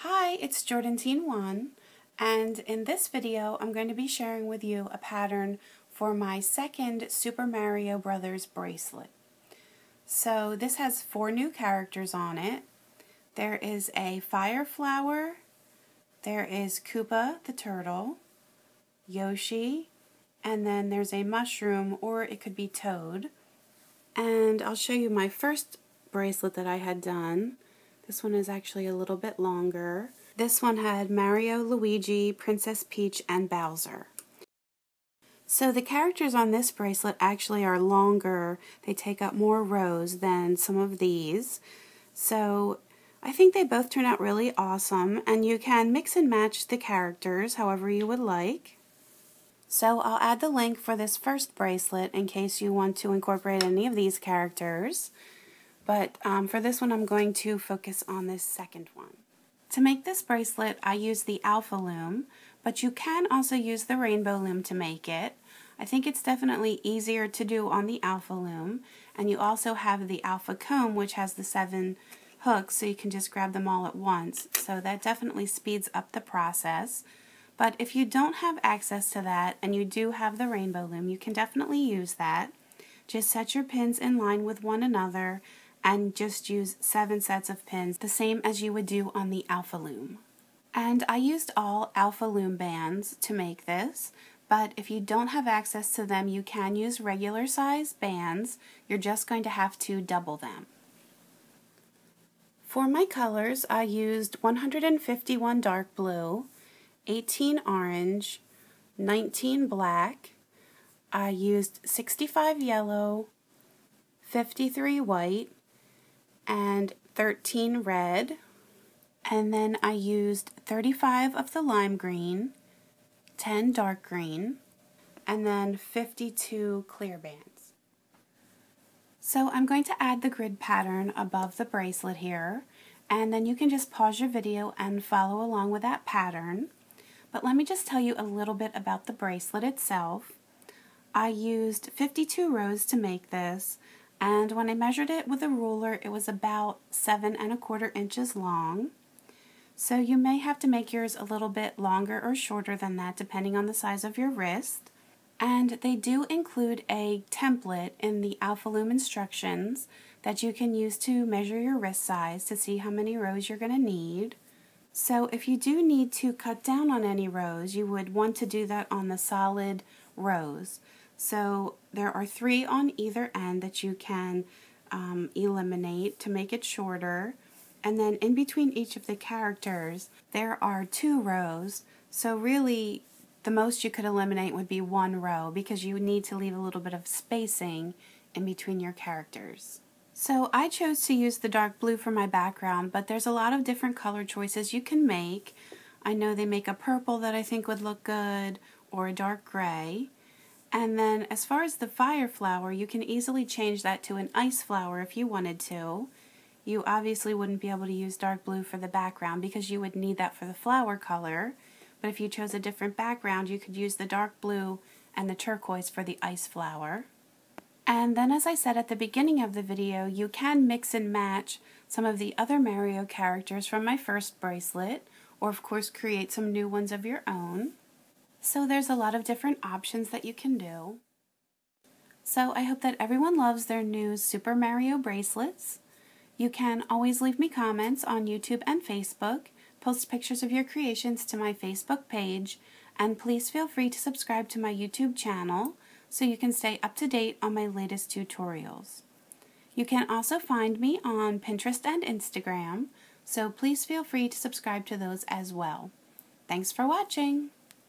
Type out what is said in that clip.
Hi, it's Jordan Teen One, and in this video I'm going to be sharing with you a pattern for my second Super Mario Brothers bracelet. So this has 4 new characters on it. There is a fire flower, there is Koopa the turtle, Yoshi, and then there's a mushroom, or it could be Toad. And I'll show you my first bracelet that I had done. This one is actually a little bit longer. This one had Mario, Luigi, Princess Peach, and Bowser. So the characters on this bracelet actually are longer. They take up more rows than some of these. So I think they both turn out really awesome, and you can mix and match the characters however you would like. So I'll add the link for this first bracelet in case you want to incorporate any of these characters. But for this one, I'm going to focus on this second one. To make this bracelet, I use the Alpha Loom, but you can also use the Rainbow Loom to make it. I think it's definitely easier to do on the Alpha Loom, and you also have the Alpha Comb, which has the 7 hooks, so you can just grab them all at once. So that definitely speeds up the process. But if you don't have access to that, and you do have the Rainbow Loom, you can definitely use that. Just set your pins in line with one another, and just use 7 sets of pins, the same as you would do on the Alpha Loom. And I used all Alpha Loom bands to make this, but if you don't have access to them, you can use regular size bands. You're just going to have to double them. For my colors, I used 151 dark blue, 18 orange, 19 black, I used 65 yellow, 53 white, and 13 red, and then I used 35 of the lime green, 10 dark green, and then 52 clear bands. So I'm going to add the grid pattern above the bracelet here, and then you can just pause your video and follow along with that pattern. But let me just tell you a little bit about the bracelet itself. I used 52 rows to make this, and when I measured it with a ruler, it was about 7 1/4 inches long. So you may have to make yours a little bit longer or shorter than that depending on the size of your wrist. And they do include a template in the Alpha Loom instructions that you can use to measure your wrist size to see how many rows you're going to need. So if you do need to cut down on any rows, you would want to do that on the solid rows. So there are 3 on either end that you can eliminate to make it shorter. And then in between each of the characters, there are 2 rows. So really, the most you could eliminate would be 1 row because you need to leave a little bit of spacing in between your characters. So I chose to use the dark blue for my background, but there's a lot of different color choices you can make. I know they make a purple that I think would look good, or a dark gray. And then as far as the fire flower, you can easily change that to an ice flower if you wanted to. You obviously wouldn't be able to use dark blue for the background because you would need that for the flower color. But if you chose a different background, you could use the dark blue and the turquoise for the ice flower. And then, as I said at the beginning of the video, you can mix and match some of the other Mario characters from my first bracelet, or of course create some new ones of your own. So there's a lot of different options that you can do. So I hope that everyone loves their new Super Mario bracelets. You can always leave me comments on YouTube and Facebook, post pictures of your creations to my Facebook page, and please feel free to subscribe to my YouTube channel so you can stay up to date on my latest tutorials. You can also find me on Pinterest and Instagram, so please feel free to subscribe to those as well. Thanks for watching!